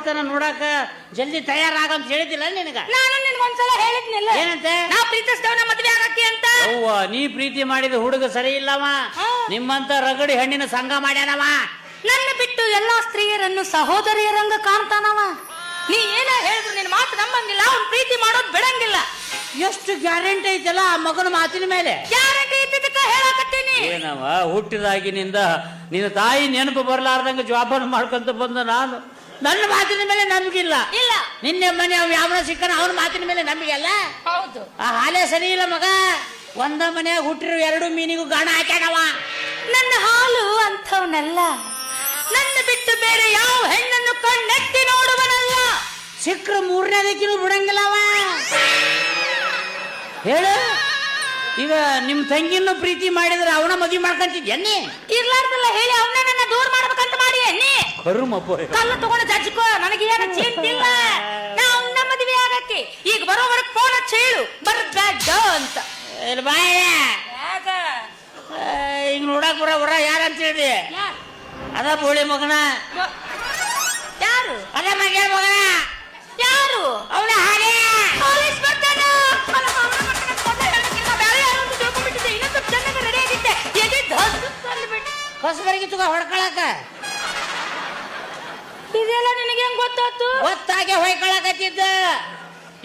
ಬರ್ತೇನೆ ನೋಡಾಕ, ಜಲ್ದಿ ತಯಾರಾಗಂತ ಹೇಳಿದಿಲ್ಲ ನಿನಗ? ನಾನು ನಿನ್ಗೊಂದ್ಸಲ ಹೇಳಿದ್ನಿಲ್ಲ ಏನಂತೆ? ನಾ ಪ್ರೀತಿಸ್ತೇವನ ಮದ್ವೆ ಆಗಕ್ಕೆ ಅಂತ. ಅವ್ವ, ನೀ ಪ್ರೀತಿ ಮಾಡಿದ ಹುಡುಗ ಸರಿ ಇಲ್ಲವ. ನಿಮ್ಮಂತ ರಗಡಿ ಹಣ್ಣಿನ ಸಂಘ ಮಾಡ್ಯಾನವ. ನನ್ನ ಬಿಟ್ಟು ಎಲ್ಲಾ ಸ್ತ್ರೀಯರನ್ನು ಸಹೋದರಿಯರಂಗ ಕಾಣ್ತಾನವ. ನೀ ಏನ ಹೇಳಿದ್ರು ನಿನ್ ಮಾತು ನಂಬಂಗಿಲ್ಲ, ಅವ್ನ್ ಪ್ರೀತಿ ಮಾಡೋದ್ ಬಿಡಂಗಿಲ್ಲ. ಎಷ್ಟು ಗ್ಯಾರಂಟಿ ಐತಲ್ಲ ಆ ಮಗನ ಮಾತಿನ ಮೇಲೆ? ಗ್ಯಾರಂಟಿ ಇದ್ದಿದ್ದಕ್ಕ ಹೇಳಕತ್ತೀನಿ. ಏನವ, ಹುಟ್ಟಿದಾಗಿನಿಂದ ನಿನ್ನ ತಾಯಿ ನೆನಪು ಬರ್ಲಾರ್ದಂಗ ಜವಾಬಾರು ಮಾಡ್ಕೊಂತ ಬಂದ ನಾನು. ನನ್ನ ಮಾತಿನ ಮೇಲೆ ನಂಬಿಗಿಲ್ಲ. ಇಲ್ಲ, ನಿನ್ನೆ ಮನೆ ಅವ್ ಯಾವನ ಸಿಕ್ಕನ ಅವನ ಮಾತಿನ ಮೇಲೆ ನಂಬಿಕೆ ಅಲ್ಲ. ಹೌದು, ಆ ಹಾಲೇ ಸರಿ ಇಲ್ಲ ಮಗ. ಒಂದ ಮನೆಯಾಗ ಹುಟ್ಟಿರೋ 2 ಮೀನಿಗೂ ಗಾಣ ಹಾಕ್ಯಾನವ. ನನ್ನ ಹಾಲು ಅಂಥವನಲ್ಲ. ನನ್ನ ಬಿಟ್ಟು ಬೇರೆ ಯಾವ ಹೆಣ್ಣನ್ನು ಕಣ್ಣೆತ್ತಿ ನೋಡುವನಲ್ಲ. ಸಿಕ್ಕ್ರ 3ನೇ ದಿಕ್ಕಿನೂ ಬಿಡಂಗಿಲ್ಲವ. ಹೇಳು, ಈಗ ನಿಮ್ ತಂಗಿಯನ್ನು ಪ್ರೀತಿ ಮಾಡಿದ್ರೆ ಅವನ ಮದುವೆ ಮಾಡ್ಕೊಂತಿದ್ಯನ್ನಿ? ಇರ್ಲಾರ್ದಲ್ಲ ಹೇಳಿ ಅವನ್ನ ನನ್ನ ದೂರ ಮಾಡ್ಬೇಕಂತ ಮಾಡಿ ಅನ್ನಿ. ಕಲ್ಲು ತಗೊಂಡು ಜಜ್ಕೋ, ನನಗೆ ಏನು ಚಿಂತಿಲ್ಲ. ನಾ ಅವನ್ನ ಮದುವೆ ಆಗಕ್ಕೆ ಈಗ ಬರೋವರೆಗೆ ಫೋನ್ ಹಚ್ಚಿ ಹೇಳು ಬರ್ಬೇಡ ಅಂತ. ಈಗ ನೋಡಕ್ ಬರ ಯಾರಂತ ಹೇಳಿ? ಅದ ಬೋಳಿ ಮಗನ. ಯಾರು? ಅದ ಮಗ ಮಗನ. ಯಾರು? ಅವನ ಹಾಗೆ ಹೊಸಬರಿಗೆ ತುಗ ಹೊಡ್ಕೊಳಕ. ಇದೆಲ್ಲ ನಿನಗೆ ಹೆಂಗ್ ಗೊತ್ತಾಯ್ತು? ಗೊತ್ತಾಗೆ ಹೊಯ್ಕೊಳಕತ್ತಿದ್ದ.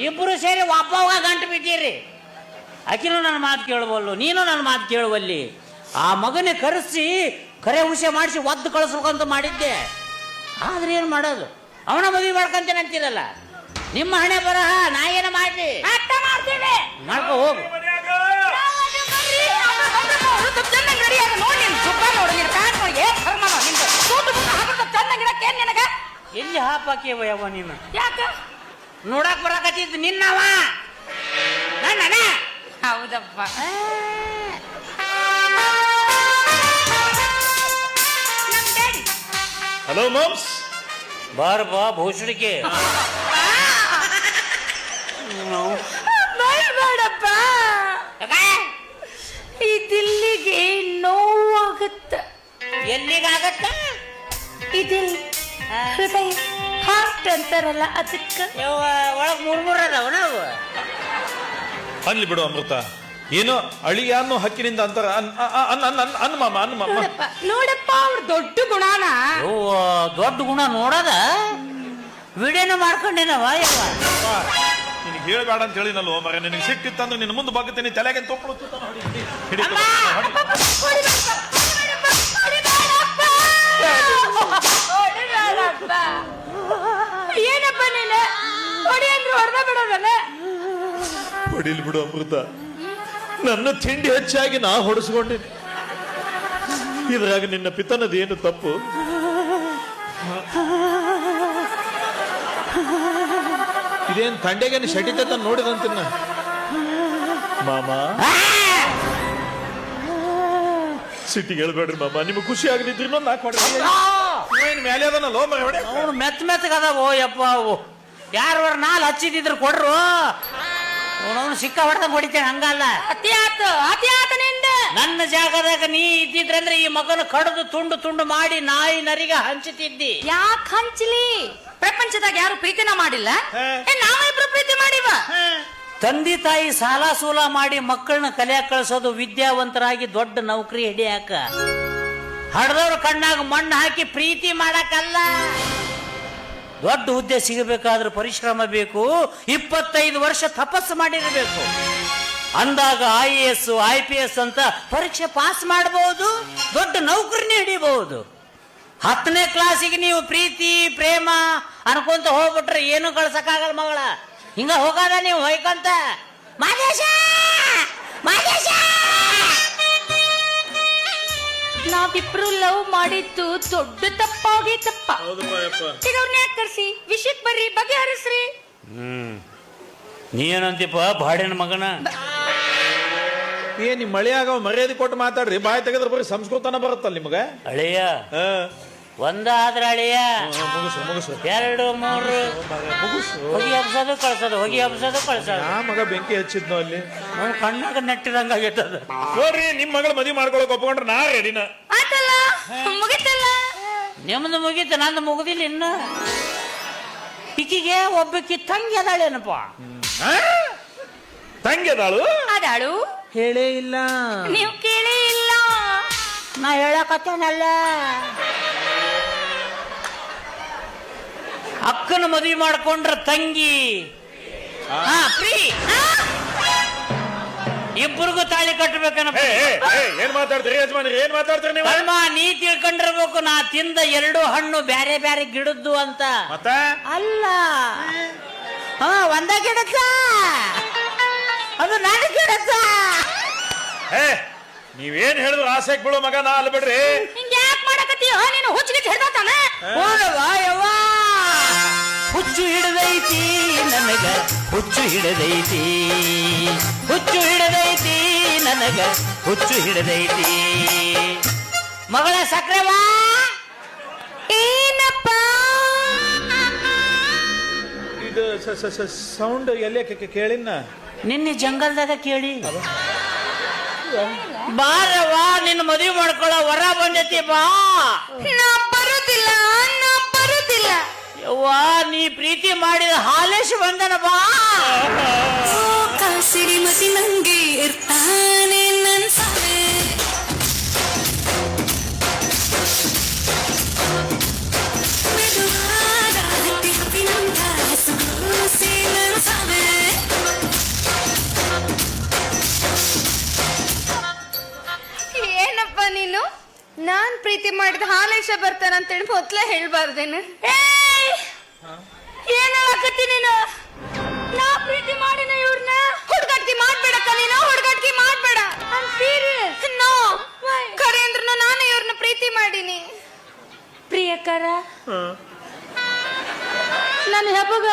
ಇಬ್ರು ಸೇರಿ ಒಬ್ಬವಾಗ ಗಂಟು ಬಿದ್ದೀರಿ. ಆಕಿನೂ ನನ್ನ ಮಾತು ಕೇಳಬಲ್ಲು, ನೀನು ನನ್ನ ಮಾತು ಕೇಳುವಲ್ಲಿ. ಆ ಮಗನೇ ಕರೆಸಿ ಕರೆ ಹುಷೆ ಮಾಡಿಸಿ ಒದ್ದು ಕಳಿಸ್ಬೇಕಂತ ಮಾಡಿದ್ದೆ. ಆದ್ರೆ ಏನು ಮಾಡೋದು, ಅವನ ಮದುವೆ ಮಾಡ್ಕೊಂತೇನೆ ಅಂತೀರಲ್ಲ. ನಿಮ್ಮ ಹಣೆ ಬರಹ ನಾ ಏನ ಮಾಡ್ಲಿ? ಮಾಡ್ತೇನೆ, ಮಾಡ್ಕೊ ಹೋಗು. ಎಲ್ಲಿ ಹಾಪಾಕಿವ ಯಾವ ನೀನು? ಯಾಕ ನೋಡಕ್ ಬರಾಕತ್ತಿದ್ ನಿನ್ನವ? ಹೌದಪ್ಪ. Hello moms. ಬಾರ್ ಬಾ ಭೂಷಣಿಕೆ. ಬೇಡಪ್ಪ, ಈ ದಿಲ್ಲಿಗೆ ನೋವಾಗತ್ತ. ಎಲ್ಲಿಗಾಗತ್ತ? ಇದಿಲ್ ಹೃದಯ, ಹಾರ್ಟ್ ಅಂತಾರಲ್ಲ ಅದಕ್ಕ. ಒಳಗ್ 3 ಅದಾವ ನಾವು. ಅನ್ಲಿ ಬಿಡು ಅಮೃತ, ಏನೋ ಅಳಿಯ ಅನ್ನೋ ಹಕ್ಕಿನಿಂದ ಅಂತಾರ. ಅನ್ ಮಾಮ, ಅನ್ ಮಾಮ. ನೋಡಪ್ಪ ಅವ್ರ ದೊಡ್ಡ ಗುಣನ. ದೊಡ್ಡ ಗುಣ ನೋಡದ ವಿಡಿಯೋನ ಮಾಡ್ಕೊಂಡೇನವ. ನಿನಗೆ ಹೇಳಬೇಡ ಅಂತ ಹೇಳಿನಲ್ವ ಮರ. ನಿನಗೆ ಸಿಕ್ಕಿತ್ತಂದ್ರೆ ನಿನ್ನ ಮುಂದೆ ಬಾಗುತ್ತೇನೆ, ತಲೆಗೆ ತೊಗೊಳ್ತು. ಏನಪ್ಪ ನೀನು ಹೊಡಿ ಅಂದ್ರೆ ಹೊಡೆದ ಬಿಡೋದಲ್ಲ? ಹೊಡಿಲ್ ಬಿಡು ಅಮೃತ, ನನ್ನ ತಿಂಡಿ ಹೆಚ್ಚಾಗಿ ನಾ ಹೊಡೆಸ್ಕೊಂಡಿನಿ. ಇದ್ರಾಗ ನಿನ್ನ ಪಿತನದೇನು ತಪ್ಪು? ಇದೇನು ತಂಡೆಗೇನು ಶಟಿತ ನೋಡಿದಂತಿನ್ನ ಮಾಮ. ಸಿಟ್ಟಿಗೆ ಹೇಳ್ಬೇಡ್ರಿ ಮಾಮ, ನಿಮ್ಗೆ ಖುಷಿ ಆಗದಿದ್ರಿ ನಾಲ್ಕು ಏನು ಮೇಲೆ ಅದನ್ನಲ್ಲೋ ಮರ ಹೊಡೆ. ಅವನು ಮೆತ್ತಗದಾವೋ ಯಪ್ಪ. ಅವು ಯಾರು ನಾಲ್ ಹಚ್ಚಿದ್ರು ಕೊಡ್ರು. ಅವನು ಸಿಕ್ಕ ಹೊಡೆದಂಗ ಹೊಡಿತೇನೆ, ಹಂಗಲ್ಲ. ಅತಿ ಆತ ನಿಂದ. ನನ್ನ ಜಾಗದಾಗ ನೀ ಇದ್ದಿದ್ರಂದ್ರೆ ಈ ಮಗನ ಕಡ್ದು ತುಂಡು ತುಂಡು ಮಾಡಿ ನಾಯಿ ನರಿಗೆ ಹಂಚುತ್ತಿದ್ದಿ. ಯಾಕೆ ಹಂಚಲಿ? ಪ್ರಪಂಚದಾಗ ಯಾರು ಪ್ರೀತಿನ ಮಾಡಿಲ್ಲ, ನಾವಿಬ್ರು ಪ್ರೀತಿ ಮಾಡಿವ. ತಂದೆ ತಾಯಿ ಸಾಲ ಸೂಲ ಮಾಡಿ ಮಕ್ಕಳನ್ನ ಕಲಿಯಾಕ ಕಳಿಸೋದು ವಿದ್ಯಾವಂತರಾಗಿ ದೊಡ್ಡ ನೌಕರಿ ಹಿಡಿಯಾಕ. ಹಡ್ದವ್ರ ಕಣ್ಣಾಗ ಮಣ್ಣು ಹಾಕಿ ಪ್ರೀತಿ ಮಾಡಕ್ಕಲ್ಲ. ದೊಡ್ಡ ಹುದ್ದೆ ಸಿಗಬೇಕಾದ್ರೆ ಪರಿಶ್ರಮ ಬೇಕು. 25 ವರ್ಷ ತಪಸ್ಸು ಮಾಡಿರಬೇಕು. ಅಂದಾಗ IAS IPS ಅಂತ ಪರೀಕ್ಷೆ ಪಾಸ್ ಮಾಡಬಹುದು, ದೊಡ್ಡ ನೌಕರಿನೇ ಹಿಡಿಬಹುದು. 10ನೇ ಕ್ಲಾಸಿಗೆ ನೀವು ಪ್ರೀತಿ ಪ್ರೇಮ ಅನ್ಕೊಂತ ಹೋಗ್ಬಿಟ್ರೆ ಏನು ಕಳ್ಸಕ್ಕಾಗಲ್ಲ ಮಗಳ. ಹಿಂಗ ಹೋಗದ ನೀವು ಹೊಯ್ಕೊಂತ. ಮಾದೇಶ ಮಾದೇಶ, ನಾವಿಬ್ರು ಲವ್ ಮಾಡಿದ್ದು ದೊಡ್ಡ ತಪ್ಪಾಗಿತ್ತಪ್ಪ. ಈಗ ಅವ್ರನ್ನ ಯಾಕೆ ಕರ್ಸಿ ವಿಷಯಕ್ಕೆ ಬರ್ರಿ, ಬಗೆಹರಿಸ್ರಿ. ನೀ ಏನಂತೀಪ ಬಾಡಿನ ಮಗನ? ಏನ್ ನಿಮ್ ಮಳೆಯಾಗ ಮರ್ಯಾದೆ ಕೊಟ್ಟು ಮಾತಾಡ್ರಿ. ಬಾಯಿ ತೆಗೆದ್ರೆ ಬರೀ ಸಂಸ್ಕೃತನ ಬರುತ್ತಲ್ಲ ನಿಮಗ. ಅಳಿಯ ಒಂದ ಆದ್ರ ಅಳಿಯ ಮುಗಿಸು 2 3 ಹೊಗಿ ಹಬ್ಸೋದು ಕಳ್ಸೋದು, ಹೊಗಿ ಹಬ್ಸೋದು ಕಳ್ಸೋದು. ಆ ಮಗ ಬೆಂಕಿ ಹಚ್ಚಿದ್ನು ಅಲ್ಲಿ. ಅವ್ನು ಕಣ್ಣಾಗ ನೆಟ್ಟಿದಂಗ ಆಗೈತದ. ನೋಡ್ರಿ, ನಿಮ್ ಮಗಳ ಮದುವೆ ಮಾಡ್ಕೊಳಕ್ ಒಪ್ಕೊಂಡ್ರೆ ನಾ ರೆಡಿನ. ಆತಲ್ಲ, ಮುಗಿತಲ್ಲ. ನಿಮ್ದು ಮುಗೀತು, ನಂದು ಮುಗುದಿಲ್ಲ ಇನ್ನು. ಈಕಿಗೆ ಒಬ್ಬಕಿ ತಂಗಿ ಅದಾಳೇನಪ್ಪ? ತಂಗಿ ಅದಾಳು? ಅದಾಳು ಹೇಳೇ ಇಲ್ಲ. ನೀವು ಕೇಳೇ ಇಲ್ಲ. ನಾ ಹೇಳಕತ್ತೇನಲ್ಲ. ಅಕ್ಕನ ಮದುವೆ ಮಾಡ್ಕೊಂಡ್ರ ತಂಗಿ ಪ್ರೀ ಇಬ್ಬರಿಗೂ ತಾಳಿ ಕಟ್ಟಬೇಕನಪ್ಪ. ಏನ್ ಮಾತಾಡ್ತೀರಿ ಯಜಮಾನ್ರಿ? ಏನ್ ಮಾತಾಡ್ತೀರಿ ನೀವು? ಅಲ್ಮ ನೀ ತಿಳ್ಕೊಂಡಿರ್ಬೇಕು ನಾ ತಿಂದ 2 ಹಣ್ಣು ಬ್ಯಾರೆ ಬ್ಯಾರೆ ಗಿಡದ್ದು ಅಂತ. ಮತ್ತೆ ಅಲ್ಲ ಒಂದ ಗಿಡಕ್ಕ ಅದು ನಾನು ಗಿಡಕ್ಕ. ನೀವೇನ್ ಹೇಳಿದ್ರು ಆಸೆಗ್ ಬೀಳೋ ಮಗ ನಾ ಅಲ್ಲ ಬಿಡ್ರಿ. ಹಿಂಗ ಯಾಕೆ ಮಾಡಕತ್ತೀಯ ನೀನು? ಹುಚ್ಚಿಗೆ ಹಿಡ್ದಾತಾನ. ಯವ್ವ ಹುಚ್ಚು ಹಿಡದೈತಿ ನನಗ, ಹುಚ್ಚು ಹಿಡದೈತಿ, ಹುಚ್ಚು ಹಿಡದೈತಿ ನನಗ, ಹುಚ್ಚು ಹಿಡದೈತಿ. ಮಗಳ ಸಕ್ರೆವಾ ಏನಪ್ಪ ಇದು ಸೌಂಡ್ ಎಲ್ಲೇ ಕೇಳಿನ? ನಿನ್ನೆ ಜಂಗಲ್ದಾಗ ಕೇಳಿ. ಬಾರವಾ ನಿನ್ನ ಮದುವೆ ಮಾಡ್ಕೊಳ್ಳೋ ವರ ಬಂದೈತಿ ಬಾ. ನಾ ಬರುದಿಲ್ಲ, ನಾ ಬರುದಿಲ್ಲ. ಯವ್ವಾ ನೀ ಪ್ರೀತಿ ಮಾಡಿದ ಹಾಲೇಶ್ ಬಂದನ ಬಾ. ಸಿರಿಮತಿ ನಂಗೆ ಇರ್ತಾನೆ ನನ್ ಸಾವೆ. ಮೆದುವಾದ ಹತ್ತಿ ಹತ್ತಿನಂತ ಹೆಸರು ನನ್ ಸಾವೆ. ಏನಪ್ಪ ನೀನು? ನಾನ್ ಪ್ರೀತಿ ಮಾಡಿದ ಹಾಲೇಶ ಬರ್ತಾನಂತೇಳಿ ಮೊದ್ಲೇ ಹೇಳ್ಬಾರ್ದೇನು? ಏನ್ ಹೇಳಕತ್ತಿ ನೀನು? ನಾ ಪ್ರೀತಿ ಮಾಡಿನ ಇವ್ರನ್ನ ಹುಡುಗಾಟಿಕೆ ಮಾಡ್ಬೇಡಕ್ಕ ನೀನು, ಹುಡುಗಾಟಿಕೆ ಮಾಡ್ಬೇಡ. ನೋ ಖರೆ ಅಂದ್ರೂ ನಾನು ಇವ್ರನ್ನ ಪ್ರೀತಿ ಮಾಡೀನಿ. ಪ್ರಿಯಕರ ನನ್ನ ಹಬ್ಬಗ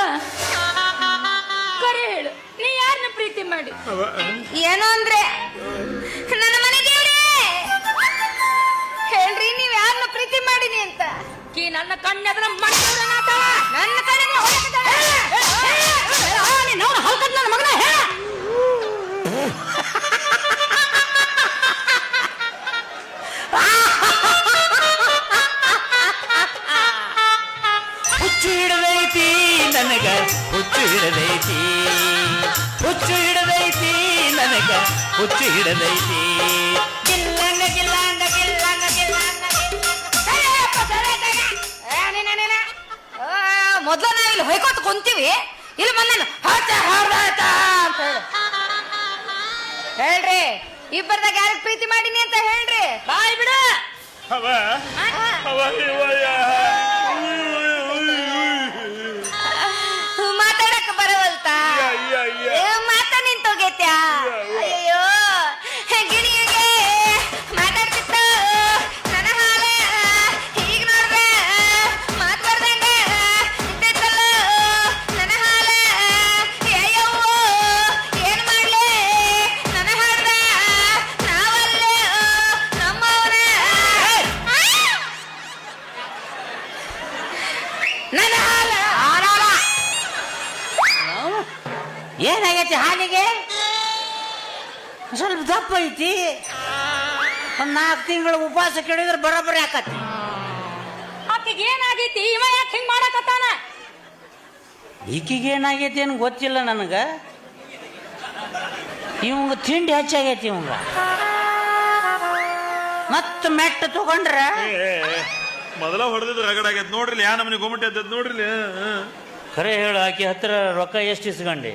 ಕರೆ ಹೇಳು, ನೀ ಯಾರನ್ನ ಪ್ರೀತಿ ಮಾಡಿ? ಏನೋ ಅಂದ್ರೆ ನನ್ನ ಮನೆ ದೇವ್ರೇ ಹೇಳ್ರಿ, ನೀವ್ ಯಾರನ್ನ ಪ್ರೀತಿ ಮಾಡಿನಿ ಅಂತ. ನನ್ನ ಕಣ್ಣೆದ್ರ ನನ್ನ ಕಣ್ಣೆ ನನ್ನ ಮಗನ ಹುಚ್ಚು ಹಿಡದೈತಿ ನನಗ, ಹುಚ್ಚು ಹಿಡದೈತಿ, ಹುಚ್ಚು ಹಿಡದೈತಿ ನನಗ, ಹುಚ್ಚು ಹಿಡದೈತಿ. ಗಿಲ್ಲಂಗ ಗಿಲ್ಲಂಗ ಗಿಲ್ಲಂಗ ಗಿಲ್ಲಂಗ ಮೊದ್ಲ ನಾವ್ ಇಲ್ಲಿ ಹೊಯ್ಕೋತ ಕುಂತೀವಿ, ಇಲ್ಲಿ ಬಂದ ಅಂತ ಹೇಳ್ರಿ. ಇಬ್ಬರದಾಗ ಯಾರಿಗೆ ಪ್ರೀತಿ ಮಾಡೀನಿ ಅಂತ ಹೇಳ್ರಿ. ಬಾಯ್ ಬಿಡು. ಮಾತಾಡಕ್ ಬರವಲ್ತ ಮಾತ ನಿಂತೋಗೈತ್ಯಾ? ಅಯ್ಯೋ ಗಿಣಿಗೆ ಮಾತಾಡ್ತಿತ್ತ ನನ್ನ ಹಾಲ ಹೀಗ್ ನೋಡ್ದೆ ಮಾತ್ ಬರ್ದಂಗ ಇದ್ದಲ್ಲ ನನ್ನ ಹಾಲ. ಅಯ್ಯವ್ವ ಏನ್ ಮಾಡ್ಲೆ ನನ್ನ ಹಾಡ್ದ ನಾವಲ್ಲ ನಮ್ಮವನ. ನನ್ನ ಹಾಲ ಏನಾಗೈತಿ ಹಾಲಿಗೆ? ಸ್ವಲ್ಪ ದಪ್ಪ ಐತಿ. ಒಂದ್ 4 ತಿಂಗಳು ಉಪವಾಸ ಕೇಳಿದ್ರೆ ಬರೋಬ್ಬರಿ ಆಕತಿ. ಆಕಿಗೆ ಏನಾಗೈತಿ? ಇವ ಯಾಕೆ ಹಿಂಗ್ ಮಾಡಕತ್ತಾನ? ಈಕಿಗೆ ಏನಾಗೈತಿ ಏನು ಗೊತ್ತಿಲ್ಲ ನನಗ. ಇವಂಗ ತಿಂಡಿ ಹೆಚ್ಚಾಗೈತಿ. ಇವಂಗ ಮತ್ತ ಮೆಟ್ಟ ತಗೊಂಡ್ರ ಮೊದಲ ಹೊಡೆದಿದ್ದು ರಗಡ್ ಆಗೈತೆ ನೋಡ್ರಿ. ಯಾ ನಮ್ಮನೆ ಗೋಮಟಿ ಅದ ನೋಡ್ರಿ. ಖರೆ ಹೇಳು, ಆಕಿ ಹತ್ರ ರೊಕ್ಕ ಎಷ್ಟು ಇಸ್ಕೊಂಡಿ?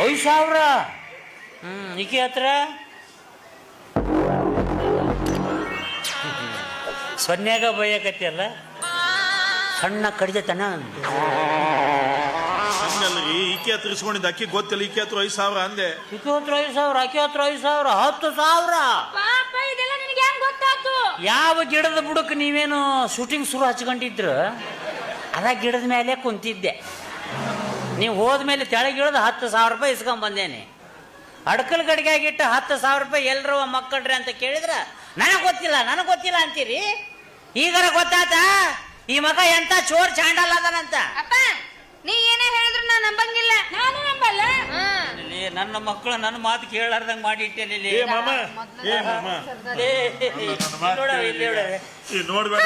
5,000. ಈಕಿ ಹತ್ರ ಸೊನ್ಯಾಗ ಬೈಯಕತಿ ಅಲ್ಲ, ಸಣ್ಣ ಕಡಿದತನ. ಹಂಗಲ್ರಿ, ಈಕೆ ಹತ್ರ ಇಸ್ಕೊಂಡಿದ್ದ ಅಕ್ಕಿ ಗೊತ್ತಿಲ್ಲ. ಈಕೆ ಹತ್ರ 5,000 ಅಂದೆ. ಈಕಿ ಹತ್ರ 5,000, ಆಕಿ ಹತ್ರ 5,000, 10,000. ಪಾಪ ಇದೆಲ್ಲ ನಿನಗೆ ಹೆಂಗ್ ಗೊತ್ತಾಯ್ತು? ಯಾವ ಗಿಡದ ಬುಡಕ್ಕೆ ನೀವೇನು ಶೂಟಿಂಗ್ ಶುರು ಹಚ್ಕೊಂಡಿದ್ರು ಅದ ಗಿಡದ ಮೇಲೆ ಕುಂತಿದ್ದೆ. ನೀವು ಹೋದ್ಮೇಲೆ ತೆಳಗಿಳಿದು 10,000 ರೂಪಾಯಿ ಇಸ್ಕೊಂಡ್ ಬಂದೇನೆ. ಅಡ್ಕಲ್ ಗಡಿಗೆ ಆಗಿಟ್ಟು 10,000 ರೂಪಾಯಿ ಎಲ್ರು ಮಕ್ಕಳ್ರಿ ಅಂತ ಕೇಳಿದ್ರ ನನಗ್ ಗೊತ್ತಿಲ್ಲ ಅಂತೀರಿ. ಈಗಾರ ಗೊತ್ತಾತ ಈ ಮಗ ಎಂತ ಚೋರ್ ಚಾಂಡಲ್ ಅದನಂತ. ಅಪ್ಪ ನೀ ಏನೇ ಹೇಳಿದ್ರು ನಾನು ನಂಬಂಗಿಲ್ಲ. ನಾನು ನಂಬಲ್ಲ. ನನ್ನ ಮಕ್ಕಳು ನನ್ನ ಮಾತು ಕೇಳಾರ್ದಂಗ್ ಮಾಡಿ ಇಟ್ಟೇಲಿ. ನೋಡ್ಬೇಡ.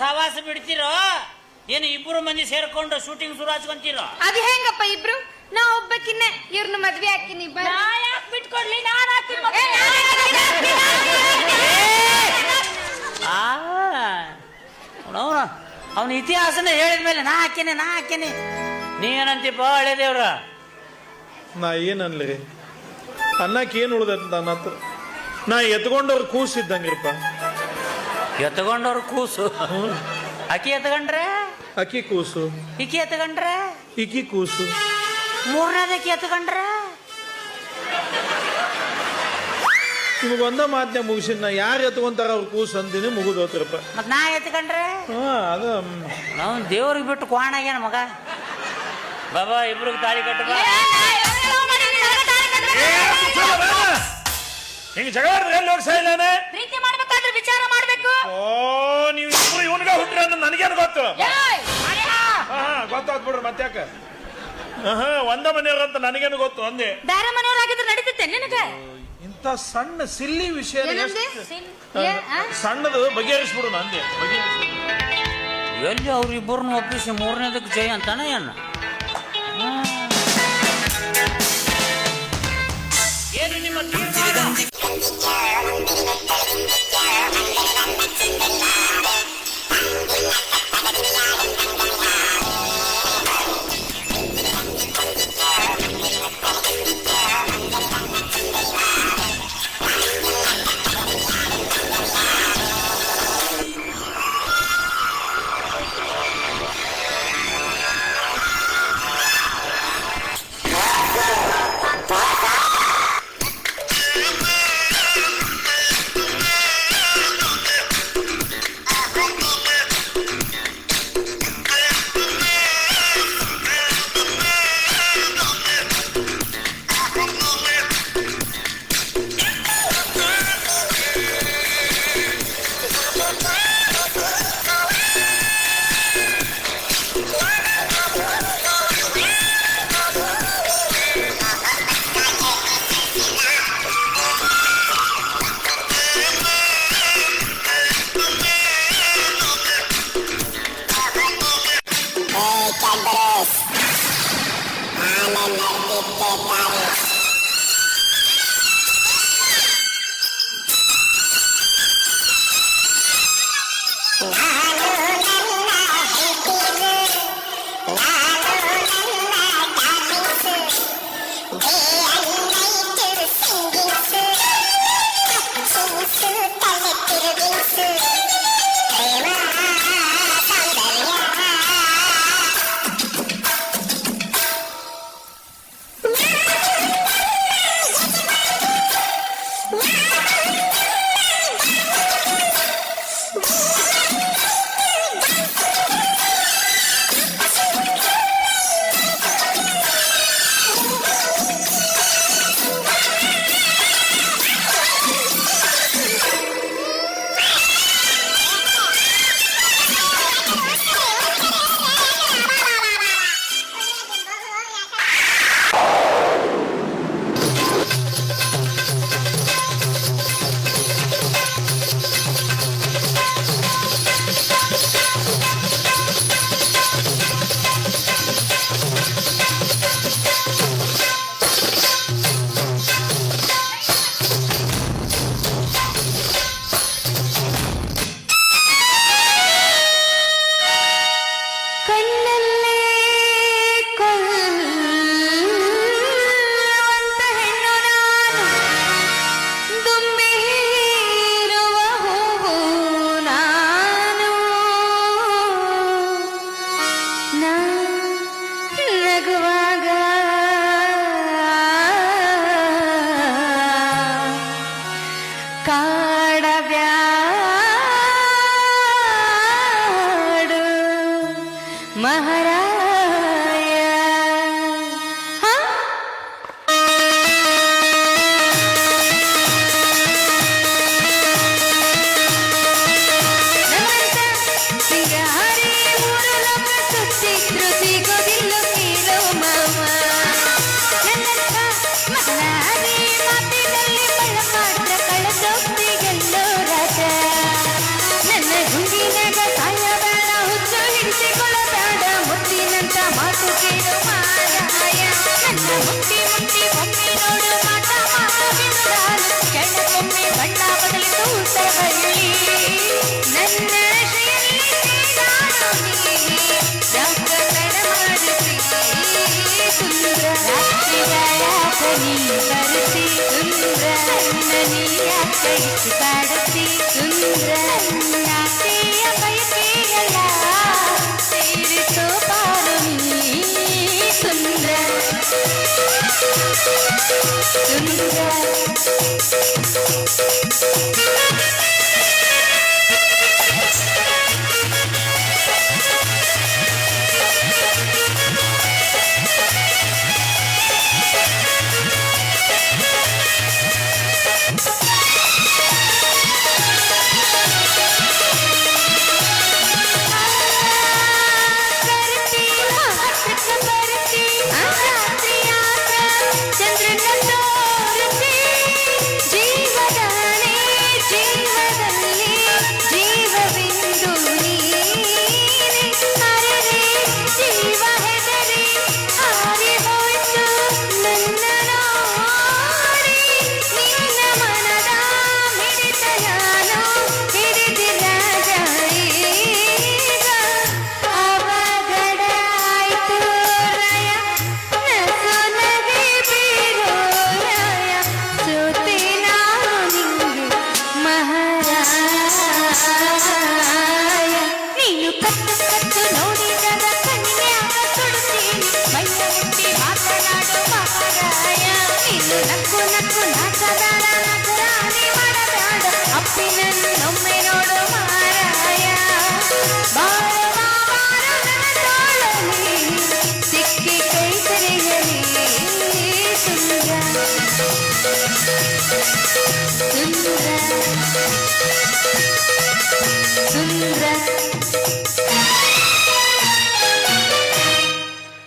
ಸಹವಾಸ ಬಿಡ್ತಿರೋ ಏನು ಇಬ್ರು ಮಂದಿ ಸೇರ್ಕೊಂಡು ಶೂಟಿಂಗ್ ಶುರು ಹಚ್ಕೊಂತೀರೋ? ಅದು ಹೆಂಗಪ್ಪ ಇಬ್ರು? ನಾ ಒಬ್ಬಕಿನ್ನೆ ಇವ್ರನ್ನ ಮದ್ವೆ ಹಾಕಿನಿ. ನಾ ಯಾಕೆ ಬಿಟ್ಕೊಡ್ಲಿ? ನಾನು ಅವನ ಇತಿಹಾಸನ ಹೇಳಿದ್ಮೇಲೆ ನಾ ಹಾಕೇನೆ ನೀವೇನಂತೀಪ ಹಳೆ ದೇವ್ರ? ನಾ ಏನನ್ಲಿ ಅನ್ನಕ್ಕೆ ಏನು ಉಳ್ದೈತೆ ನನ್ನ ಹತ್ರ? ನಾ ಎತ್ಕೊಂಡವ್ರು ಕೂಸಿದ್ದಂಗಿರಪ್ಪ. ಎತ್ಕೊಂಡವ್ರ ಕೂಸು? ಅಕ್ಕಿ ಎತ್ಕೊಂಡ್ರೆ ಅಕ್ಕಿ ಕೂಸು, ಇಕ್ಕಿ ಎತ್ಕೊಂಡ್ರೆ ಇಕ್ಕಿ ಕೂಸು, ಮೂರನೇದಕ್ಕೆ ಎತ್ಕೊಂಡ್ರೆ ನಿಮಗೊಂದ ಮಾತನ್ನ ಮುಗಿಸಿನ. ನಾ ಯಾರು ಎತ್ಕೊಂತಾರ ಅವ್ರ ಕೂಸು ಅಂತೀನಿ, ಮುಗಿದೋತ್ರಪ್ಪ. ಮತ್ ನಾ ಎತ್ಕೊಂಡ್ರೆ ಅದ ನಾವು ದೇವ್ರಿಗೆ ಬಿಟ್ಟು ಕ್ವಾಣಾಗ್ಯಾನ ಮಗ. ಬಾಬಾ ಇಬ್ರಿಗೆ ತಾಳಿ ಕಟ್ಟು ಬಾ. ಹಿಂಗ ಜಗಳ ಎಲ್ಲಿ ಹೋಗ್ಸಾ ಇಲ್ಲಾನೆ? ಪ್ರೀತಿ ಮಾಡ್ಬೇಕಾದ್ರೆ ವಿಚಾರ ಮಾಡ್ಬೇಕು. ಓ ನೀವು ಇಬ್ರು ಇವನ್ಗ ಹುಟ್ಟ್ರಿ ಅಂತ ನನಗೇನು ಗೊತ್ತು? ಗೊತ್ತಾದ್ ಬಿಡ್ರಿ ಮತ್ತ್ಯಾಕ. ಒಂದ ಮನೆಯವ್ರಂತ ನನಗೇನು ಗೊತ್ತು ಅಂದೆ. ಬೇರೆ ಮನೆಯವರಾಗಿದ್ರೆ ನಡೀತಿತ್ತೆ ನಿನಗೆ. ಇಂಥ ಸಣ್ಣ ಸಿಲ್ಲಿ ವಿಷಯ ಏನಂದೆ? ಸಣ್ಣದು ಬಗೆಹರಿಸ್ಬಿಡು ಅಂದೆ. ಎಲ್ಲಿ ಅವ್ರಿಬ್ಬರನ್ನ ಒಪ್ಪಿಸಿ ಮೂರನೇದಕ್ಕೆ ಜೈ ಅಂತಾನೆ ಏನ? ಏನು ನಿಮ್ಮ ನೀ ಬರುತ್ತಿ ಸುಂದ್ರ ನೀ ಯಾಕೆ ಇಷ್ಟು ಕಾಡುತ್ತಿ ಸುಂದ್ರ ನಾಟೆಯ ಬಯಕೆಯಲ್ಲ ಸೇರಿಸೋ ಪಾರು ನೀ ಸುಂದ್ರ ಸುಂದ್ರ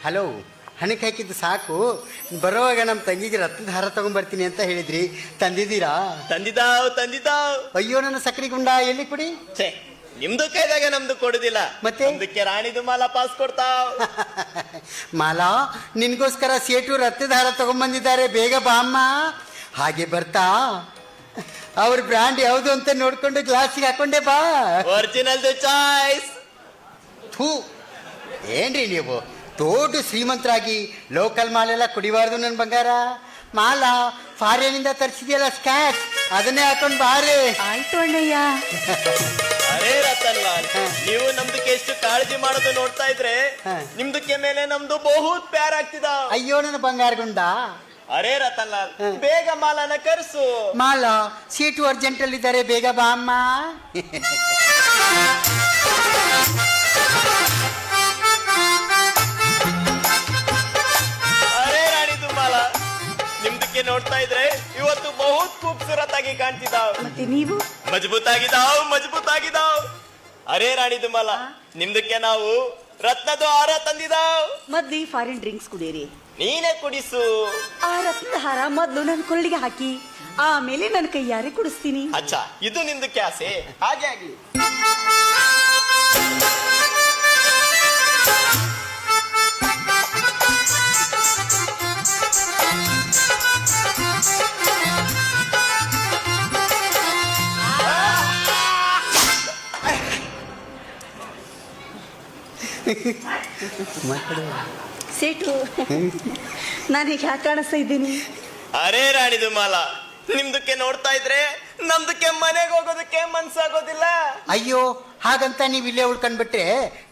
ಹಲೋ, ಹಣಕ್ಕೆ ಹಾಕಿದ್ದು ಸಾಕು. ಬರುವಾಗ ನಮ್ಮ ತಂಗಿಗೆ ರತ್ನದ ಹಾರ ತಗೊಂಡ್ಬರ್ತೀನಿ ಅಂತ ಹೇಳಿದ್ರಿ, ತಂದಿದ್ದೀರಾ? ತಂದಿದ್ದಾವ್. ಅಯ್ಯೋ ನನ್ನ ಸಕ್ಕರೆ ಗುಂಡ, ಎಲ್ಲಿ ಕೊಡಿ. ಛೇ, ನಿಮ್ದು ಕೈದಾಗ ನಮ್ದು ಕೊಡುದಿಲ್ಲ. ಮತ್ತೆ? ಅದಕ್ಕೆ ರಾಣಿದು ಮಾಲ ಪಾಸ್ ಕೊಡ್ತಾವ್. ಮಾಲಾ, ನಿನ್ಗೋಸ್ಕರ ಸೇಟು ರತ್ನದ ಹಾರ ತಗೊಂಡ್ಬಂದಿದ್ದಾರೆ, ಬೇಗ ಬಾ ಅಮ್ಮ. ಹಾಗೆ ಬರ್ತಾ ಅವ್ರ ಬ್ರ್ಯಾಂಡ್ ಯಾವುದು ಅಂತ ನೋಡ್ಕೊಂಡು ಗ್ಲಾಸಿಗೆ ಹಾಕೊಂಡೆ ಬಾ. Original choice. ಥೂ, ಏನ್ರಿ ನೀವು ದೊಡ್ಡ ಶ್ರೀಮಂತರಾಗಿ ಲೋಕಲ್ ಮಾಲೆಲ್ಲ ಕುಡಿಬಾರ್ದು ನನ್ನ ಬಂಗಾರ. ಮಾಲಾ ಫಾರಿನಿಂದ ತರಿಸಿದೆಯಲ್ಲ ಸ್ಕ್ಯಾಚ್, ಅದನ್ನೇ ಹಾಕೊಂಡು ಬಾರೆ. ಆಯ್ತು ಅಣ್ಣಯ್ಯ. ಅರೇ ರತನ್ ಲಾಲ್, ನೀವು ನಮ್ದಕ್ಕೆ ಎಷ್ಟು ಕಾಳಜಿ ಮಾಡೋದು ನೋಡ್ತಾ ಇದ್ರೆ ನಿಮ್ದಕ್ಕೆ ಮೇಲೆ ನಮ್ದು ಬಹುತ್ ಪ್ಯಾರ್ ಆಗ್ತಿದ. ಅಯ್ಯೋ ನನ್ನ ಬಂಗಾರ ಗುಂಡ. ಅರೇ ರತನ್ ಲಾಲ್, ಬೇಗ ಮಾಲನ ಕರ್ಸು. ಮಾಲಾ ಸೀಟು ಅರ್ಜೆಂಟ್ ಅಲ್ಲಿ ಇದ್ದಾರೆ, ಬೇಗ ಬಾ ಅಮ್ಮ. ಅರೇ ರಾಣಿದು ಮಾಲ, ನಿಮ್ದಕ್ಕೆ ನೋಡ್ತಾ ಇದ್ರೆ ಇವತ್ತು ಬಹುತ್ ಖೂಬ್ಸೂರತ್ ಆಗಿ ಕಾಣ್ತಿದ್ದಾವ್. ಮತ್ತೆ ನೀವು ಮಜಬೂತ್ ಆಗಿದಾವ್. ಅರೇ ರಾಣಿದು ಮಾಲ, ನಿಮ್ದಕ್ಕೆ ನಾವು ರತ್ನದ ಹಾರ ತಂದಿದಾವ್. ಮೊದ್ಲು ಈ ಫಾರಿನ್ ಡ್ರಿಂಕ್ಸ್ ಕುಡಿಯಿರಿ. ನೀನೇ ಕುಡಿಸು. ಆ ರತ್ನದ ಹಾರ ಮೊದ್ಲು ನನ್ನ ಕೊಳ್ಳಿಗೆ ಹಾಕಿ, ಆಮೇಲೆ ನನ್ನ ಕೈಯಾರೆ ಕುಡಿಸ್ತೀನಿ. ಅಚ್ಚಾ, ಇದು ನಿಮ್ದಕ್ಕೆ ಆಸೆ, ಹಾಗೆ ಆಗಿ. ಸೇಟು, ನಾನೀಗ ಯಾಕೆ ಕಾಣಿಸ್ತಾ ಇದ್ದೀನಿ? ಅರೇ ರಾಣಿದು ಮಾಲ, ನಿಮ್ದಕ್ಕೆ ನೋಡ್ತಾ ಇದ್ರೆ ನಮ್ದಕ್ಕೆ ಮನೆಗೆ ಹೋಗೋದಕ್ಕೆ ಮನ್ಸಾಗೋದಿಲ್ಲ. ಅಯ್ಯೋ, ಹಾಗಂತ ನೀವು ಇಲ್ಲೇ ಉಳ್ಕೊಂಡ್ಬಿಟ್ರೆ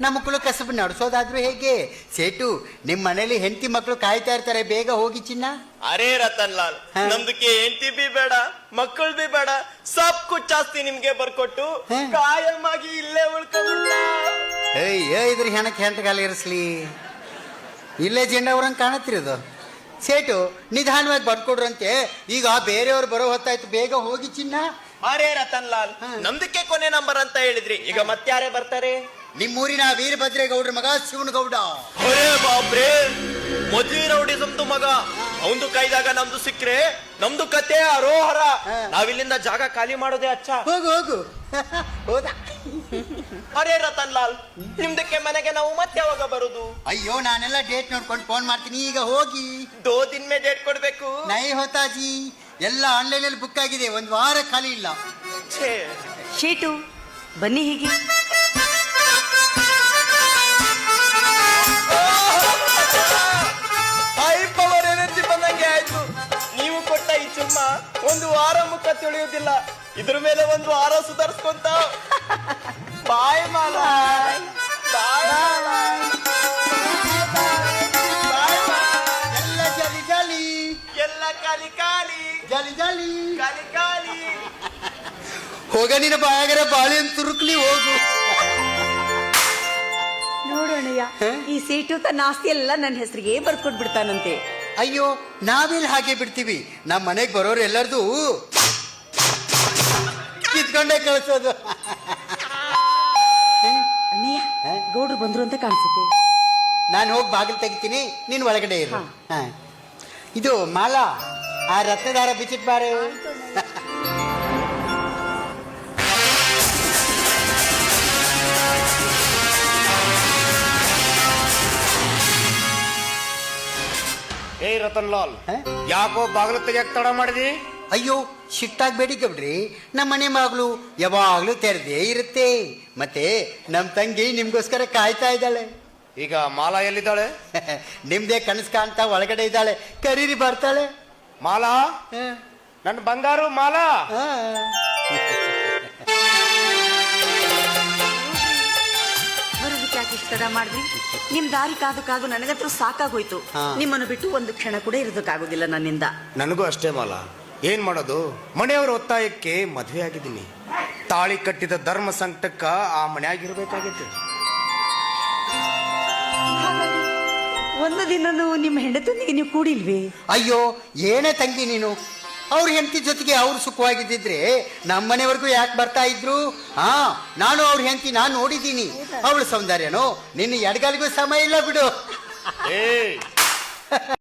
ನಮ್ಮ ಕುಲ ಕಸಬು ನಡೆಸೋದಾದ್ರೂ ಹೇಗೆ? ಸೇಟು, ನಿಮ್ಮ ಮನೇಲಿ ಹೆಂಡತಿ ಮಕ್ಕಳು ಕಾಯ್ತಾ ಇರ್ತಾರೆ, ಬೇಗ ಹೋಗಿ ಚಿನ್ನ. ಅರೇ ರತನ್ ಲಾಲ್, ನಮ್ದಕ್ಕೆ ಹೆಂಡತಿ ಬಿ ಬೇಡ, ಮಕ್ಕಳು ಬಿ ಬೇಡ, ಸಬ್ ಕುಚ್ ಜಾಸ್ತಿ ನಿಮ್ಗೆ ಬರ್ಕೊಟ್ಟು ಕಾಯಂ ಆಗಿ ಇಲ್ಲೇ ಉಳ್ಕೊಂಡ್ಬಿಡ್ತಾ. ಇದ್ರ ಹೆಣಕ್ಕೆ ಹೆಂಟಗಾಲ ಇರಿಸ್ಲಿ, ಇಲ್ಲೇ ಜೆಂಡವ್ರಂಗೆ ಕಾಣತ್ತಿರೋದು. ಸೇಟು, ನಿಧಾನವಾಗಿ ಬರ್ಕೊಡ್ರಂತೆ, ಈಗ ಬೇರೆಯವ್ರು ಬರೋ ಹೊತ್ತಾಯ್ತು, ಬೇಗ ಹೋಗಿ ಚಿನ್ನ. ಅರೇ ರತನ್ ಲಾಲ್, ನಮ್ದಕ್ಕೆ ಕೊನೆ ನಂಬರ್ ಅಂತ ಹೇಳಿದ್ರಿ, ಈಗ ಮತ್ಯಾರೇ ಬರ್ತಾರೆ? ನಿಮ್ಮೂರಿನ ವೀರಭದ್ರೇಗೌಡ್ರ ಮಗ ಶಿವನಗೌಡ. ಅರೇ ಬಾಬ್ರೇ, ಮೊದ್ಲಿ ರೌಡಿಸಮ್ದು ಮಗ. ಅವಂದು ಕೈದಾಗ ನಮ್ದು ಸಿಕ್ಕ್ರೆ ನಮ್ದು ಕತೆ ಅರೋಹರ. ನಾವಿಲ್ಲಿಂದ ಜಾಗ ಖಾಲಿ ಮಾಡೋದೇ ಅಚ್ಚ. ಹೋಗು ಹೋದ. ಅರೇ ರತನ್ ಲಾಲ್, ನಿಮ್ದಕ್ಕೆ ಮನೆಗೆ ನಾವು ಮತ್ತೆ ಯಾವಾಗ ಬರುದು? ಅಯ್ಯೋ, ನಾನೆಲ್ಲ ಡೇಟ್ ನೋಡ್ಕೊಂಡು ಫೋನ್ ಮಾಡ್ತೀನಿ, ಈಗ ಹೋಗಿ. 2 ದಿನ ಮೇ ಡೇಟ್ ಕೊಡ್ಬೇಕು. ನೈ ಹೋತಾಜಿ, ಎಲ್ಲ ಆನ್ಲೈನ್ ಅಲ್ಲಿ ಬುಕ್ ಆಗಿದೆ, 1 ವಾರ ಖಾಲಿ ಇಲ್ಲ. ಛೇ, ಶೇಟು ಬನ್ನಿ ಹೀಗೆ. ಹೈ ಪವರ್ ಎನರ್ಜಿ ಬಂದಂಗೆ ಆಯ್ತು. ಒಂದು ವಾರ ಮುಖ ತಿಳಿಯುವುದಿಲ್ಲ, ಇದ್ರ ಮೇಲೆ ಒಂದು ವಾರ ಸುಧಾರಿಸ್ಕೊಂತ. ಬಾಯ್ ಮಾಲ, ಬಾಯ್ ಎಲ್ಲ ಜಾಲಿ ಜಾಲಿ ಎಲ್ಲ ಕಾಲಿ ಕಾಲಿ ಜಾಲಿ ಜಾಲಿ ಕಾಲಿ ಕಾಲಿ. ಹೋಗ ನಿನ್ನ ಬಾಯಾಗರ ಬಾಳೆ ಅಂತ ತುರುಕ್ಲಿ ಹೋಗು. ನೋಡೋಣಯ್ಯ, ಈ ಸೀಟು ತನ್ನ ಆಸ್ತಿ ಎಲ್ಲ ನನ್ನ ಹೆಸರಿಗೆ ಬರ್ಕೊಟ್ಬಿಡ್ತಾನಂತೆ. ಅಯ್ಯೋ, ನಾವೆಲ್ಲಿ ಹಾಗೆ ಬಿಡ್ತೀವಿ? ನಮ್ಮ ಮನೆಗೆ ಬರೋರು ಎಲ್ಲರದು ಕಿತ್ಕೊಂಡೇ ಕಳಿಸೋದು. ಅಣ್ಣಯ್ಯ, ಗೌಡ್ರು ಬಂದ್ರು ಅಂತ ಕಾಣಿಸುತ್ತೆ. ನಾನು ಹೋಗಿ ಬಾಗಿಲು ತೆಗಿತೀನಿ, ನೀನು ಒಳಗಡೆ ಇರು. ಹಾ. ಇದು ಮಾಲಾ, ಆ ರತ್ನದಾರ ಬಿಚ್ಚಿಟ್ ಬಾರೆ. ಏಯ್ ರತನ್ ಲಾಲ್, ಹ? ಯಾಕೋ ಬಾಗಿಲು ತೆಗಿಯಕ್ ತಡ ಮಾಡಿದಿ? ಅಯ್ಯೋ, ಶಿಟ್ಟಾಗಬೇಡಿ ಗಬ್ರಿ, ನಮ್ಮ ಮನೆ ಮಗಳು ಯಾವಾಗ್ಲೂ ತೆರೆದೇ ಇರುತ್ತೆ. ಮತ್ತೆ ನಮ್ಮ ತಂಗಿ ನಿಮ್ಗೋಸ್ಕರ ಕಾಯ್ತಾ ಇದ್ದಾಳೆ. ಈಗ ಮಾಲಾ ಎಲ್ಲಿದ್ದಾಳೆ? ನಿಮ್ದೇ ಕನಸು ಕಾಣ್ತಾ ಒಳಗಡೆ ಇದ್ದಾಳೆ. ಕರೀರಿ, ಬರ್ತಾಳೆ. ಮಾಲಾ, ಹ. ನನ್ನ ಬಂಗಾರು ಮಾಲಾ. ಹಾ. ಬರೋದಕ್ಕೆ ಯಾಕೆ ಇಷ್ಟ ತಡ ಮಾಡಿದ್ರಿ? ನಿಮ್ ದಾರಿ ಕಾದು ಕಾದು ನನಗಂತೂ ಸಾಕಾಗೋಯ್ತು. ಹಾ. ನಿಮ್ಮನ್ನು ಬಿಟ್ಟು ಒಂದು ಕ್ಷಣ ಕೂಡ ಇರೋದಕ್ಕಾಗೋದಿಲ್ಲ ನನ್ನಿಂದ. ನನಗೂ ಅಷ್ಟೇ ಮಾಲಾ. ಏನ್ ಮಾಡೋದು, ಮನೆಯವರ ಒತ್ತಾಯಕ್ಕೆ ಮದುವೆ ಆಗಿದ್ದೀನಿ. ತಾಳಿ ಕಟ್ಟಿದ ಧರ್ಮ ಸಂಕಟಕ್ಕ ಆ ಮನೆಯಾಗಿರ್ಬೇಕಾಗಿತ್ತು. ಹಾಗಾಗಿ ಒಂದು ದಿನನೂ ನಿಮ್ಮ ಹೆಂಡತಿಯೊಂದಿಗೆ ನೀವು ಕೂಡಿಲ್ವೇ? ಅಯ್ಯೋ, ಏನೇ ತಂಗಿ ನೀನು, ಅವ್ರ ಹೆಂಡತಿ ಜೊತೆಗೆ ಅವ್ರು ಸುಖವಾಗಿದ್ದಿದ್ರೆ ನಮ್ಮನೆವರೆಗೂ ಯಾಕೆ ಬರ್ತಾ ಇದ್ರು? ಹಾ, ನಾನು ಅವ್ರ ಹೆಂಡತಿ ನಾನು ನೋಡಿದ್ದೀನಿ. ಅವಳ ಸೌಂದರ್ಯನೋ ನಿನ್ನ ಎಡಗಾಲಿಗೂ ಸಮಯ ಇಲ್ಲ ಬಿಡು. ಏಯ್